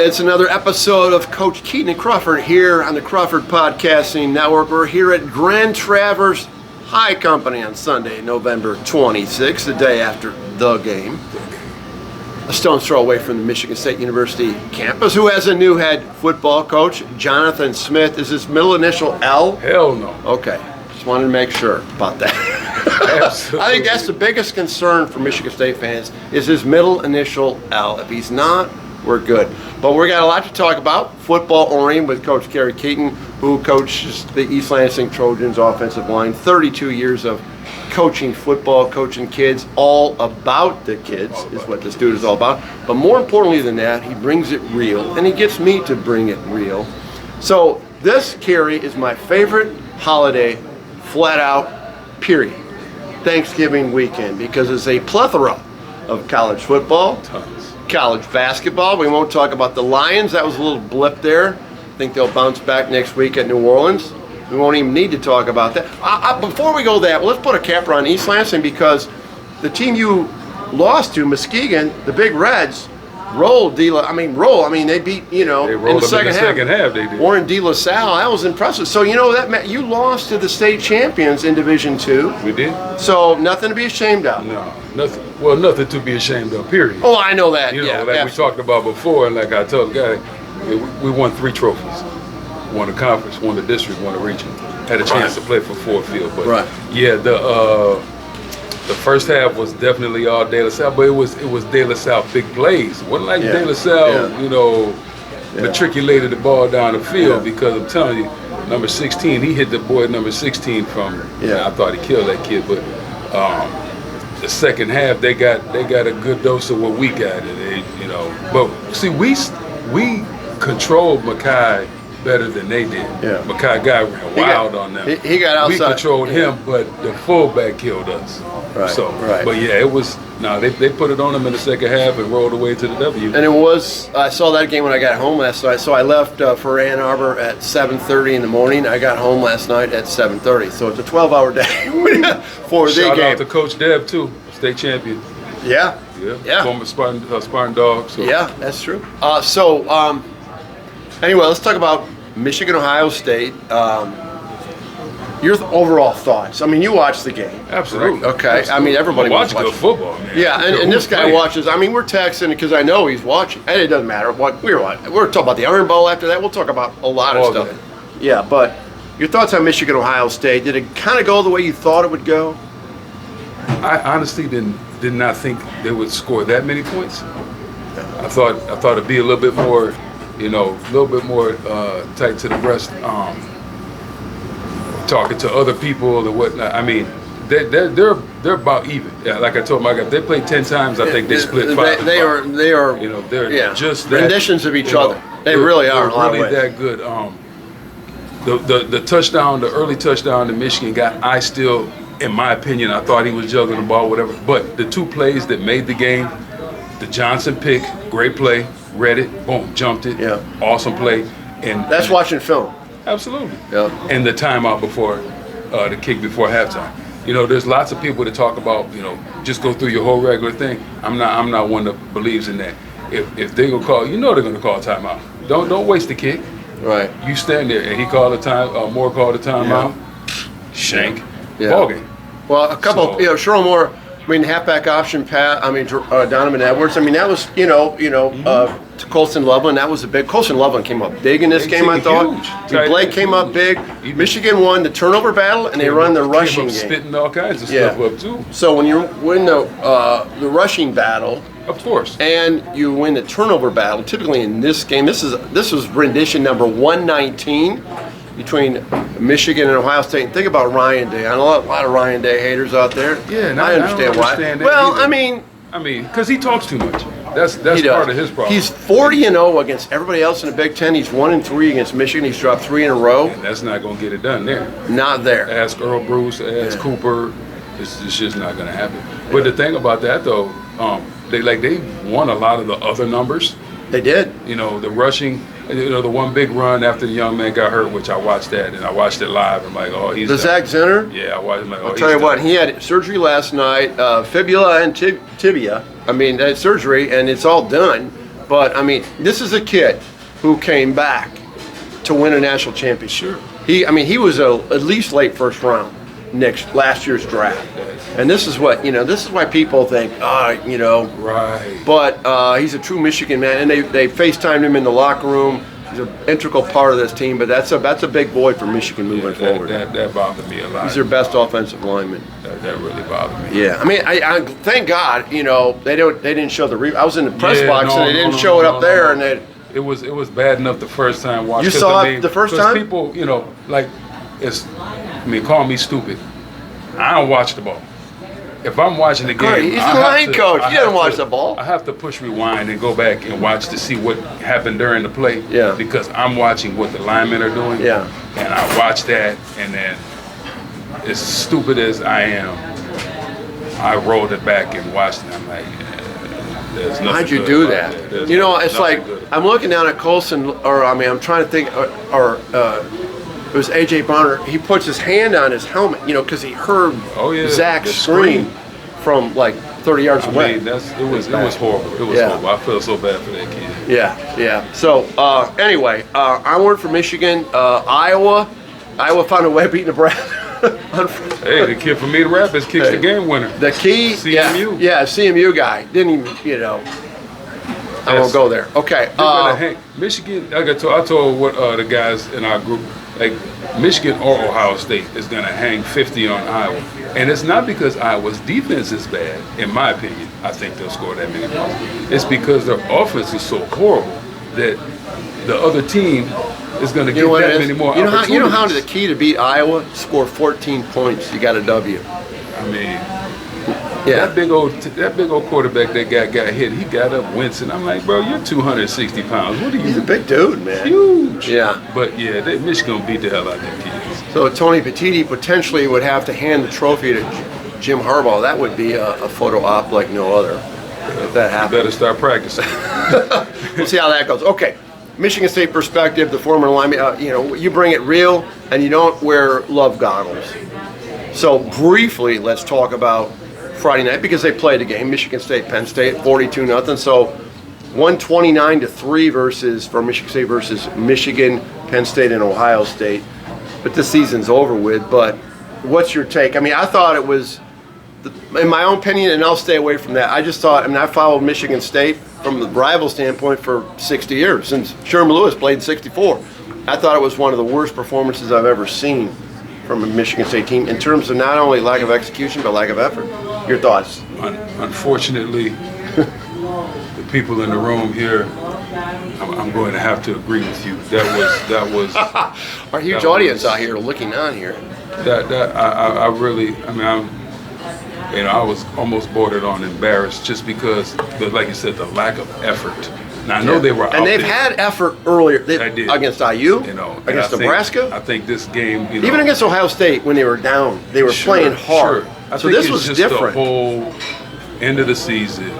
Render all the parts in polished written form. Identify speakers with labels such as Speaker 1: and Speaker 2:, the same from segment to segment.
Speaker 1: It's another episode of Coach Keyton Crawford here on the Crawford Podcasting Network. We're here at Grand Traverse High Company on Sunday, November 26th, the day after the game. A stone's throw away from the Michigan State University campus, who has a new head football coach, Jonathan Smith. Is his middle initial L?
Speaker 2: Hell no.
Speaker 1: Okay, just wanted to make sure about that.
Speaker 2: Absolutely.
Speaker 1: I think that's the biggest concern for Michigan State fans is his middle initial L. If he's not, we're good. But we got a lot to talk about. Football oriented with Coach Gary Keyton, who coaches the East Lansing Trojans offensive line. 32 years of coaching football, coaching kids, all about the kids is what this dude is all about. But more importantly than that, he brings it real, and he gets me to bring it real. So this, Gary, is my favorite holiday, flat out, period. Thanksgiving weekend, because it's a plethora of college football, college basketball. We won't talk about the Lions. That was a little blip there. I think they'll bounce back next week at New Orleans. We won't even need to talk about that. Before we go that, let's put a capper on East Lansing, because the team you lost to, Muskegon, the Big Reds, they beat,
Speaker 2: They rolled
Speaker 1: in the second
Speaker 2: half. They did.
Speaker 1: Warren De La Salle, that was impressive. So, that meant you lost to the state champions in Division II.
Speaker 2: We did.
Speaker 1: So, nothing to be ashamed of.
Speaker 2: No, nothing. Well, nothing to be ashamed of, period.
Speaker 1: Oh, I know that.
Speaker 2: We talked about before, and like I told the guy, we won 3 trophies. Won the conference, won the district, won the region. Had a chance to play for Ford Field. But yeah, the first half was definitely all De La Salle, but it was De La Salle big plays. It wasn't like De La Salle, matriculated the ball down the field, because I'm telling you, number 16, he hit the boy number 16 from. I thought he killed that kid, but the second half they got a good dose of what we got, and But see, we controlled Mackay better than they did. Mackay ran wild on them.
Speaker 1: He got outside.
Speaker 2: We controlled him, but the fullback killed us. But yeah, it was. They put it on them in the second half and rolled away to the W.
Speaker 1: And it was. I saw that game when I got home last night. So I left for Ann Arbor at 7:30 in the morning. I got home last night at 7:30. So it's a 12-hour day for the game.
Speaker 2: Shout out to Coach Deb too, state champion.
Speaker 1: Yeah.
Speaker 2: Former Spartan dog. So.
Speaker 1: Yeah, that's true. Anyway, let's talk about Michigan, Ohio State. Your overall thoughts. I mean, you watched the game.
Speaker 2: Absolutely.
Speaker 1: Right? Okay.
Speaker 2: Absolutely.
Speaker 1: I mean, everybody
Speaker 2: watches
Speaker 1: watching
Speaker 2: good football, man.
Speaker 1: Yeah, and this guy watches. I mean, we're texting because I know he's watching. And it doesn't matter what we're watching. We're talking about the Iron Bowl after that. We'll talk about a lot of stuff. That. Yeah, but your thoughts on Michigan, Ohio State? Did it kind of go the way you thought it would go?
Speaker 2: I honestly did not think they would score that many points. I thought it'd be a little bit more. Tight to the breast, talking to other people or whatnot. I mean, they're about even. Yeah, like I told my guy, if they played 10 times, I think they split 5.
Speaker 1: They are.
Speaker 2: They're just
Speaker 1: renditions of each other. They really are.
Speaker 2: They're really that good. The touchdown, the early touchdown that Michigan got, I still, in my opinion, I thought he was juggling the ball, whatever. But the 2 plays that made the game, the Johnson pick, great play. Read it, boom, jumped it. Yeah. Awesome play. And
Speaker 1: that's watching film.
Speaker 2: Absolutely.
Speaker 1: Yeah.
Speaker 2: And the timeout before the kick before halftime. There's lots of people that talk about, just go through your whole regular thing. I'm not one that believes in that. If they're gonna call, they're gonna call a timeout. Don't waste the kick.
Speaker 1: Right.
Speaker 2: You stand there, and he called a time. Moore called a timeout. Shank. Ball game.
Speaker 1: Well, a couple. Sherrill Moore. I mean, halfback option pass. I mean, Donovan Edwards. I mean, that was to Colson Loveland. That was a big. Colson Loveland came up big in this game. I thought. Blake came up big. Michigan won the turnover battle, and they run the rushing game.
Speaker 2: Spitting all kinds of stuff up too.
Speaker 1: So when you win the rushing battle,
Speaker 2: of course,
Speaker 1: and you win the turnover battle, typically in this game, this was rendition number 119. Between Michigan and Ohio State. And think about Ryan Day. I know a lot of Ryan Day haters out there.
Speaker 2: Yeah,
Speaker 1: I understand why. Well, I mean,
Speaker 2: because he talks too much. That's part of his problem.
Speaker 1: He's 40-0 against everybody else in the Big Ten. He's 1-3 against Michigan. He's dropped 3 in a row.
Speaker 2: And that's not going to get it done there.
Speaker 1: Not there.
Speaker 2: Ask Earl Bruce. Ask Cooper. It's just not going to happen. But the thing about that though, they won a lot of the other numbers.
Speaker 1: They did.
Speaker 2: The rushing. The one big run after the young man got hurt, which I watched that, and I watched it live. I'm like, oh, he's
Speaker 1: the Zach Zinner?
Speaker 2: Yeah, I watched him. Like,
Speaker 1: I'll tell you what, he had surgery last night, fibula and tibia. I mean, that surgery, and it's all done. But I mean, this is a kid who came back to win a national championship.
Speaker 2: Sure.
Speaker 1: He was at least late first round last year's draft. And this is what, this is why people think,
Speaker 2: Right.
Speaker 1: But he's a true Michigan man, and they FaceTimed him in the locker room. He's an integral part of this team, but that's a big void for Michigan moving forward.
Speaker 2: That bothered me a lot.
Speaker 1: He's their best offensive lineman.
Speaker 2: That really bothered me.
Speaker 1: Yeah, I mean, I thank God, they didn't show the I was in the press box and they didn't show it up there, and
Speaker 2: it was bad enough the first time watching.
Speaker 1: You saw it the first time?
Speaker 2: People, call me stupid. I don't watch the ball. If I'm watching the game,
Speaker 1: he's the line coach. He doesn't watch the ball.
Speaker 2: I have to push rewind and go back and watch to see what happened during the play.
Speaker 1: Yeah.
Speaker 2: Because I'm watching what the linemen are doing.
Speaker 1: Yeah.
Speaker 2: And I watch that, and then, as stupid as I am, I rolled it back and watched it. I'm like, there's nothing.
Speaker 1: How'd you do that? It's like I'm looking down at Colson, I'm trying to think, it was A.J. Bonner. He puts his hand on his helmet, because he heard Zach scream from like 30 yards away.
Speaker 2: It was horrible. It was horrible. I feel so bad for that kid.
Speaker 1: Yeah. So anyway, onward for Michigan. Iowa found a way of beating Nebraska.
Speaker 2: Hey, the kid from Meet Rapids kicks the game winner.
Speaker 1: The key,
Speaker 2: CMU.
Speaker 1: CMU guy didn't even, I won't go there. Okay.
Speaker 2: Michigan. I told the guys in our group, like Michigan or Ohio State is going to hang 50 on Iowa, and it's not because Iowa's defense is bad. In my opinion, I think they'll score that many points. It's because their offense is so horrible that the other team is going to get that many more opportunities.
Speaker 1: You know how the key to beat Iowa? Score 14 points. You got a W.
Speaker 2: I mean. Yeah. That big old quarterback that got hit. He got up wincing. I'm like, bro, you're 260 pounds. What are you?
Speaker 1: He's a big dude, man.
Speaker 2: Huge.
Speaker 1: Yeah.
Speaker 2: But yeah, Michigan beat the hell out of them kids.
Speaker 1: So Tony Petitti potentially would have to hand the trophy to Jim Harbaugh. That would be a photo op like no other. If that happens,
Speaker 2: you better start practicing.
Speaker 1: We'll see how that goes. Okay. Michigan State perspective, the former lineman, you bring it real, and you don't wear love goggles. So briefly, let's talk about Friday night, because they played the game, Michigan State, Penn State, 42-0. So 129-3 for Michigan State versus Michigan, Penn State, and Ohio State. But this season's over with. But what's your take? I mean, I thought it was, in my own opinion, and I'll stay away from that. I just thought, I followed Michigan State from the rival standpoint for 60 years, since Sherman Lewis played in 64. I thought it was one of the worst performances I've ever seen from a Michigan State team in terms of not only lack of execution, but lack of effort. Your thoughts?
Speaker 2: Unfortunately, the people in the room here, I'm going to have to agree with you. That was
Speaker 1: our huge audience out here looking on here.
Speaker 2: I was almost bordered on embarrassed just because, like you said, the lack of effort. Now I know they were out
Speaker 1: and they've had effort earlier against IU, against Nebraska.
Speaker 2: I think this game,
Speaker 1: even against Ohio State when they were down, they were playing hard.
Speaker 2: So
Speaker 1: this was
Speaker 2: just
Speaker 1: different.
Speaker 2: The whole end of the season,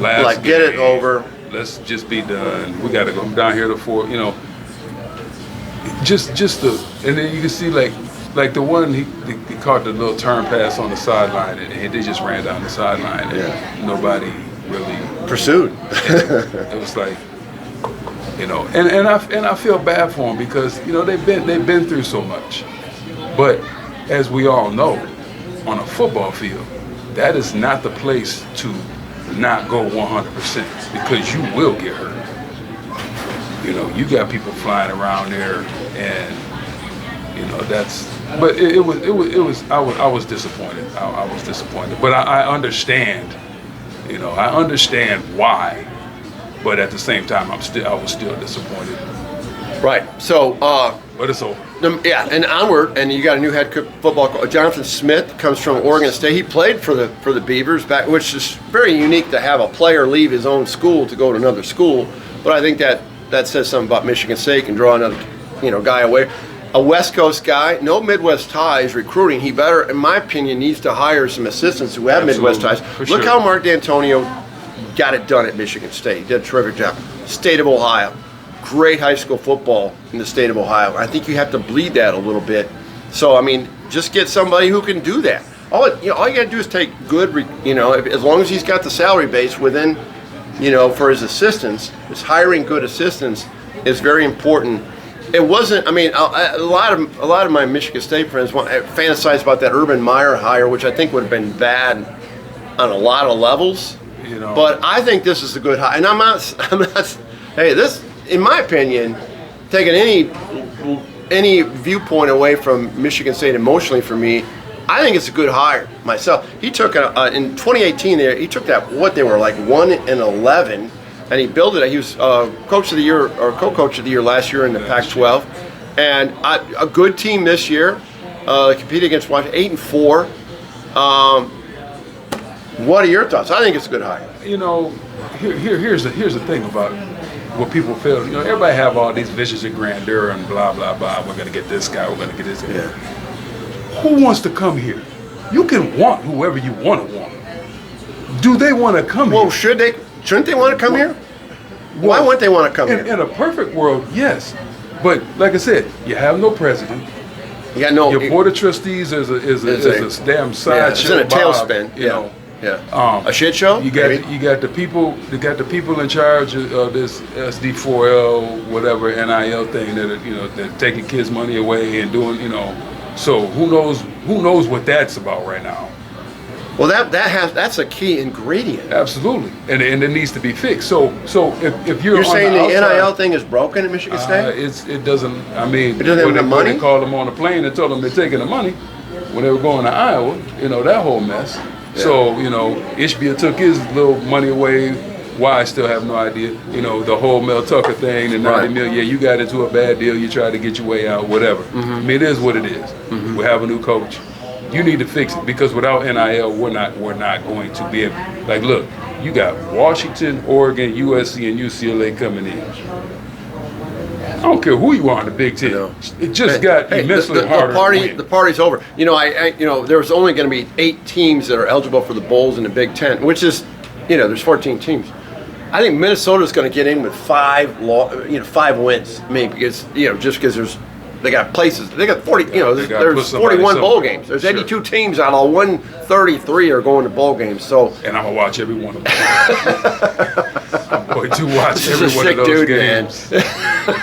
Speaker 2: last game,
Speaker 1: get it over.
Speaker 2: Let's just be done. We got to go down here to 4. And then you can see like the one he caught the little turn pass on the sideline, and they just ran down the sideline, and nobody really
Speaker 1: pursued.
Speaker 2: It was like, and I feel bad for them because they've been through so much, but as we all know, on a football field, that is not the place to not go 100% because you will get hurt. You got people flying around there, and that's. But it was. I was disappointed. I was disappointed, but I understand. I understand why, but at the same time, I was still disappointed.
Speaker 1: Right. So.
Speaker 2: But it's over.
Speaker 1: And onward, and you got a new head football coach. Jonathan Smith comes from Oregon State. He played for the Beavers back, which is very unique to have a player leave his own school to go to another school. But I think that says something about Michigan State, can draw another guy away. A West Coast guy, no Midwest ties recruiting. He better, in my opinion, needs to hire some assistants who have Midwest ties. Look how Mark D'Antonio got it done at Michigan State. He did a terrific job. State of Ohio. Great high school football in the state of Ohio. I think you have to bleed that a little bit. So, just get somebody who can do that. All you got to do is take good, as long as he's got the salary base within for his assistants, his hiring good assistants is very important. It wasn't. I mean, a lot of my Michigan State friends fantasize about that Urban Meyer hire, which I think would have been bad on a lot of levels. But I think this is a good hire, and I'm not. Hey, this, in my opinion, taking any viewpoint away from Michigan State emotionally for me, I think it's a good hire myself. He took in 2018 there. He took what they were like 1-11. And he built it. He was coach of the year or co-coach of the year last year in the Pac-12, and a good team this year. Competed against Washington, 8-4. What are your thoughts? I think it's a good hire.
Speaker 2: Here's the thing about what people feel. Everybody have all these visions of grandeur and blah blah blah. We're gonna get this guy. We're gonna get this guy.
Speaker 1: Yeah.
Speaker 2: Who wants to come here? You can want whoever you want to want. Do they want to come here?
Speaker 1: Well, shouldn't they want to come here? Why wouldn't they want to come here?
Speaker 2: In a perfect world, yes. But like I said, you have no president.
Speaker 1: You got no.
Speaker 2: Your board of trustees is a damn sideshow.
Speaker 1: It's in a tailspin. Yeah. A shit show.
Speaker 2: You got the people in charge of this SD4L whatever NIL thing that they're taking kids' money away and doing So who knows what that's about right now?
Speaker 1: Well, that's a key ingredient.
Speaker 2: Absolutely, and it needs to be fixed. So if you're
Speaker 1: saying
Speaker 2: the
Speaker 1: the
Speaker 2: outside,
Speaker 1: NIL thing is broken at Michigan State?
Speaker 2: It doesn't. I mean,
Speaker 1: it doesn't have the money.
Speaker 2: They called them on the plane and told them they're taking the money when they were going to Iowa. That whole mess. Yeah. So Ishbia took his little money away. Why, I still have no idea. The whole Mel Tucker thing, the $90 million. Yeah, you got into a bad deal. You tried to get your way out. Whatever. Mm-hmm. I mean, it is what it is. Mm-hmm. We have a new coach. You need to fix it, because without NIL, we're not going to be able. Like, look, you got Washington, Oregon, USC, and UCLA coming in. I don't care who you are in the Big Ten. It just got immensely harder.
Speaker 1: The party's over. There was only going to be 8 teams that are eligible for the bowls in the Big Ten, which is, there's 14 teams. I think Minnesota's going to get in with 5 wins, maybe, because just because they got places. They got 40. There's 41 bowl games. There's 82 teams out of 133 are going to bowl games. So.
Speaker 2: And I'm gonna watch every one of them. I'm going to watch every one of those games.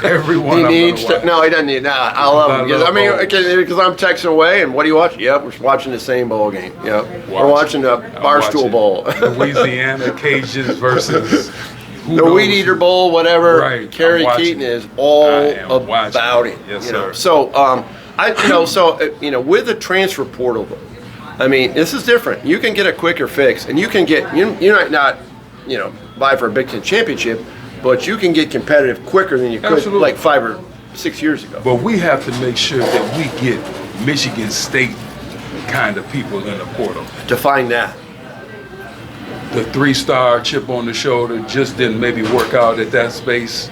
Speaker 2: Every one.
Speaker 1: He needs to. No, he doesn't need. Nah, I love him. Because I'm texting away, and what do you watch? Yep, we're watching the same bowl game. Yep, we're watching the Barstool Bowl.
Speaker 2: Louisiana Cajuns versus.
Speaker 1: The Weed Eater Bowl, whatever.
Speaker 2: Right.
Speaker 1: Kerry Keyton is all about it.
Speaker 2: Yes, sir.
Speaker 1: So, with the transfer portal, I mean, this is different. You can get a quicker fix, and you can get. You might not, vie for a Big Ten championship, but you can get competitive quicker than you could like 5 or 6 years ago.
Speaker 2: But we have to make sure that we get Michigan State kind of people in the portal.
Speaker 1: Define that.
Speaker 2: The 3-star chip on the shoulder just didn't maybe work out at that space,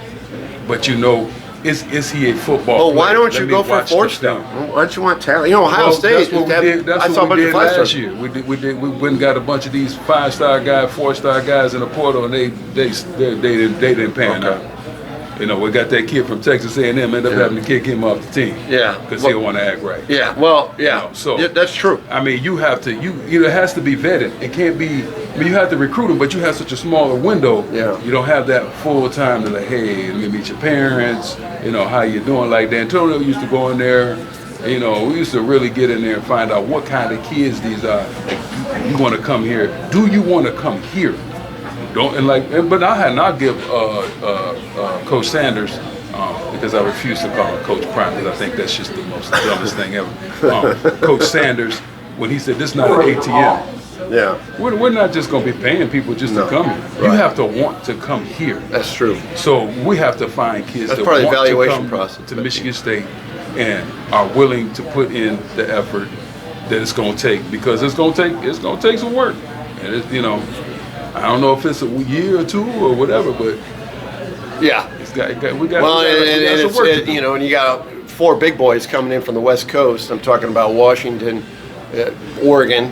Speaker 2: but is he a football player?
Speaker 1: Why don't you go for a 4-star? Why don't you want talent? Ohio State.
Speaker 2: That's what we did last year. We went and got a bunch of these 5-star guys, 4-star guys in the portal, and they didn't pan out. We got that kid from Texas A&M, ended up having to kick him off the team.
Speaker 1: Yeah,
Speaker 2: because he don't want to act right.
Speaker 1: Yeah, well, yeah. That's true.
Speaker 2: I mean, you have to. It has to be vetted. It can't be. I mean, you have to recruit them, but you have such a smaller window.
Speaker 1: Yeah.
Speaker 2: You don't have that full time to hey, let me meet your parents. How you doing? Like D'Antonio used to go in there. We used to really get in there and find out what kind of kids these are. You want to come here? Do you want to come here? But I'll give Coach Sanders, because I refuse to call him Coach Prime, because I think that's just the most dumbest thing ever. Coach Sanders, when he said this is not an ATM.
Speaker 1: Yeah.
Speaker 2: We're not just going to be paying people just to come here. Right. You have to want to come here.
Speaker 1: That's true.
Speaker 2: So we have to find kids that want to come to Michigan State and are willing to put in the effort that it's going to take, because it's going to take some work. And I don't know if it's a year or 2 or whatever, but
Speaker 1: yeah,
Speaker 2: we got some work to do.
Speaker 1: And you got 4 big boys coming in from the West Coast. I'm talking about Washington, Oregon,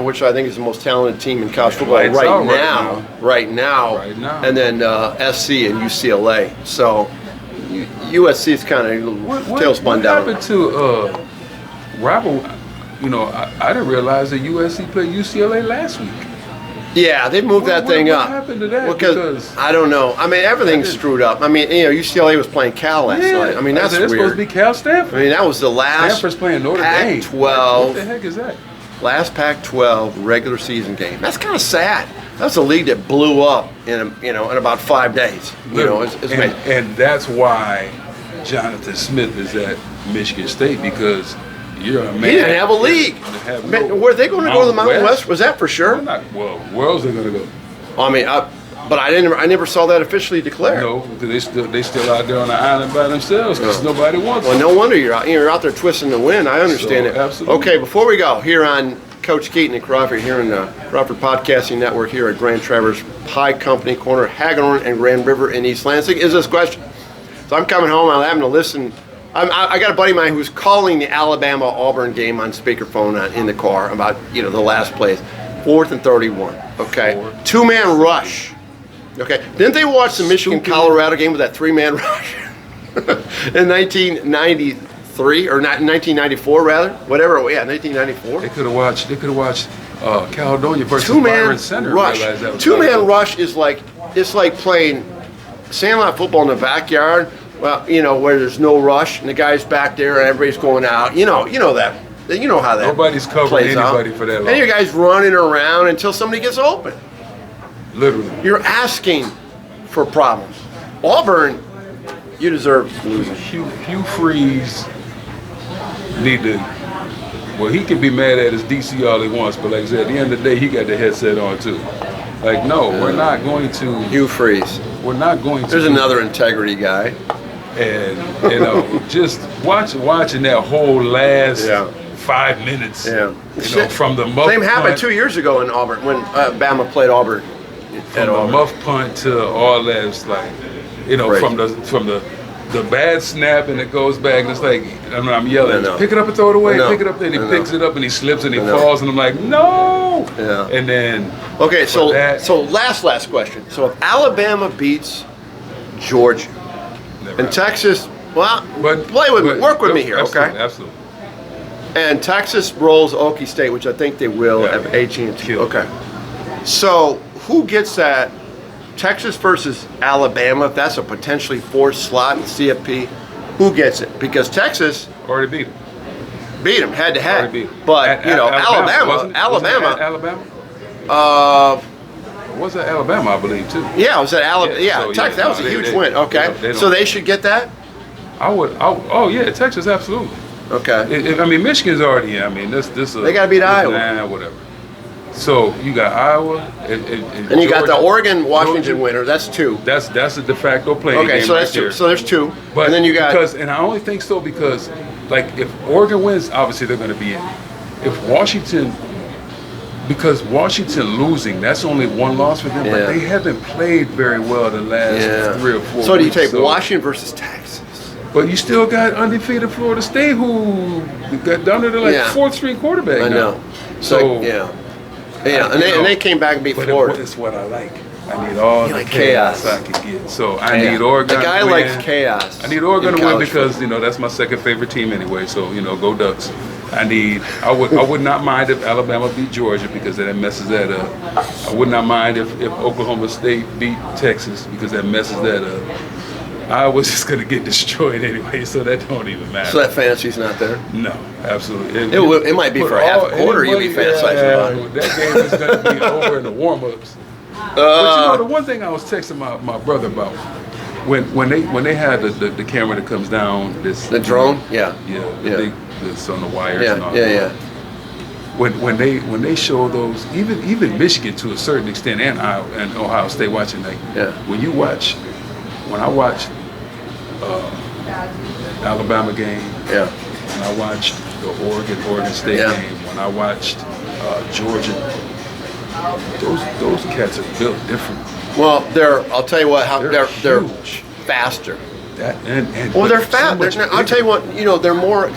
Speaker 1: which I think is the most talented team in college football right now, and then SC and UCLA. So USC is kind of tail spun down.
Speaker 2: What happened to Robert? I didn't realize that USC played UCLA last week.
Speaker 1: Yeah, they moved that thing up.
Speaker 2: What happened to that?
Speaker 1: Because I don't know. I mean, everything's screwed up. I mean, UCLA was playing Cal last night. I mean, that's weird.
Speaker 2: Supposed to be Cal Stanford.
Speaker 1: I mean, that was the last
Speaker 2: Stanford's playing Notre Dame.
Speaker 1: Pac-12.
Speaker 2: What the heck is that?
Speaker 1: Last Pac-12 regular season game. That's kind of sad. That's a league that blew up in in about 5 days.
Speaker 2: And that's why Jonathan Smith is at Michigan State, because you're a man.
Speaker 1: He didn't have a league. Were they going to go to the Mountain West? Was that for sure?
Speaker 2: Where else are they going to go?
Speaker 1: I mean, but I never saw that officially declared.
Speaker 2: No, because they still out there on the island by themselves because nobody wants them.
Speaker 1: Well, no wonder you're out there twisting the wind. I understand it.
Speaker 2: Absolutely.
Speaker 1: Okay, before we go, here on Coach Keyton and Crawford, here in the Crawford Podcasting Network, here at Grand Traverse Pie Company, corner Hagedorn and Grand River in East Lansing, is this question. So I'm coming home, I'm having to listen. I got a buddy of mine who's calling the Alabama-Auburn game on speakerphone in the car about, the last plays. 4th and 31, okay? 2-man rush, okay? Didn't they watch the Michigan-Colorado game with that 3-man rush in 1993 or 1994 rather? Whatever, 1994.
Speaker 2: They could have watched Caledonia versus
Speaker 1: 2-man
Speaker 2: Byron Center.
Speaker 1: rush. 2-man rush is like playing sandlot football in the backyard. Well, where there's no rush and the guy's back there and everybody's going out. You know that. You know how that
Speaker 2: Nobody's covering anybody for that long.
Speaker 1: And you guys running around until somebody gets open.
Speaker 2: Literally.
Speaker 1: You're asking for problems. Auburn, you deserve losing.
Speaker 2: Hugh Freeze need to. Well, he can be mad at his DC all he wants, but like I said, at the end of the day, he got the headset on too. Like, no, we're not going to.
Speaker 1: Hugh Freeze.
Speaker 2: We're not going to.
Speaker 1: There's another integrity guy.
Speaker 2: And just watching that whole last 5 minutes. Yeah. From the muff
Speaker 1: same happened
Speaker 2: punt,
Speaker 1: 2 years ago in Auburn when Bama played Auburn.
Speaker 2: From the muff punt to all that, it's like, from the bad snap and it goes back and it's like I'm yelling, pick it up and throw it away, pick it up, and he picks it up and he slips and he falls and I'm like, no.
Speaker 1: Yeah.
Speaker 2: And then
Speaker 1: so last question. So if Alabama beats Georgia and Texas, work with me here, okay?
Speaker 2: Absolutely.
Speaker 1: And Texas rolls Okie State, which I think they will at AT&T. Okay. So who gets that? Texas versus Alabama, if that's a potentially 4th slot in CFP, who gets it? Because Texas
Speaker 2: already beat them.
Speaker 1: Beat them head to head.
Speaker 2: Already beat them.
Speaker 1: But Alabama.
Speaker 2: Was that Alabama, I believe, too?
Speaker 1: Yeah, it was at Alabama. Yeah, Texas. That was a huge win. Okay, so they should get that.
Speaker 2: Texas, absolutely.
Speaker 1: Okay.
Speaker 2: Michigan's already in. I mean, this.
Speaker 1: They got to beat Iowa.
Speaker 2: Whatever. So you got Iowa and
Speaker 1: you
Speaker 2: Georgia,
Speaker 1: got the Oregon-Washington winner. That's 2.
Speaker 2: That's a de facto playing game.
Speaker 1: Okay, so that's 2. So there's 2.
Speaker 2: But
Speaker 1: and then you got
Speaker 2: and I only think so because, like, if Oregon wins, obviously they're going to be in. If Washington, because Washington losing, that's only 1 loss for them. But they haven't played very well the last 3 or 4
Speaker 1: So do you take Washington versus Texas?
Speaker 2: But you still got undefeated Florida State, who got down to the 4th string quarterback.
Speaker 1: I know.
Speaker 2: So
Speaker 1: and they came back and beat Florida.
Speaker 2: It's what I like. I need all the chaos I can get. So I need
Speaker 1: The
Speaker 2: Oregon.
Speaker 1: guy
Speaker 2: to win.
Speaker 1: likes chaos.
Speaker 2: I need Oregon to win because that's my second favorite team anyway. So go Ducks. I would not mind if Alabama beat Georgia because that messes that up. I would not mind if Oklahoma State beat Texas because that messes that up. I was just going to get destroyed anyway, so that don't even matter.
Speaker 1: So that fantasy's not there?
Speaker 2: No, absolutely.
Speaker 1: It might be for half a quarter you'll be fantasizing about it.
Speaker 2: That game is going to be over in the warm-ups. But the one thing I was texting my brother about, when they had the camera that comes down, the
Speaker 1: drone?
Speaker 2: That's on the wires and all
Speaker 1: that.
Speaker 2: When they show those, even Michigan to a certain extent and Ohio State watching, when I watched Alabama game, when I watched the Oregon State game, when I watched Georgia, those cats are built different.
Speaker 1: Well, I'll tell you what, they're faster. They're fast. I'll tell you what, they're more.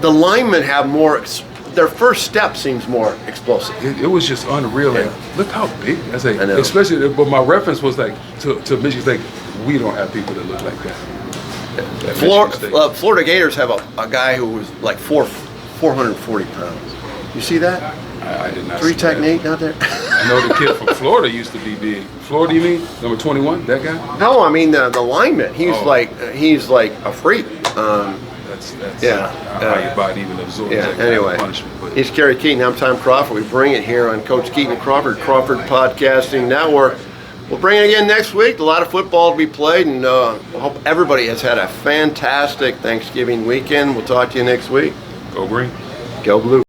Speaker 1: The linemen have more. Their first step seems more explosive.
Speaker 2: It was just unreal. Like, look how big. I say, especially. But my reference was like to Michigan State. We don't have people that look like that.
Speaker 1: Florida Gators have a guy who was like 440 pounds. You see that?
Speaker 2: I did not.
Speaker 1: Three
Speaker 2: see that.
Speaker 1: technique out there.
Speaker 2: I know the kid from Florida used to be big. Florida, you mean? Number 21, that guy?
Speaker 1: No, I mean the lineman. He's like a freak.
Speaker 2: That's how your body even absorbs that kind
Speaker 1: anyway,
Speaker 2: of punishment. But
Speaker 1: he's Kerry Keyton. I'm Tom Crawford. We bring it here on Coach Keyton Crawford Podcasting Network. We'll bring it again next week. A lot of football to be played, and I hope everybody has had a fantastic Thanksgiving weekend. We'll talk to you next week.
Speaker 2: Go Green.
Speaker 1: Go Blue.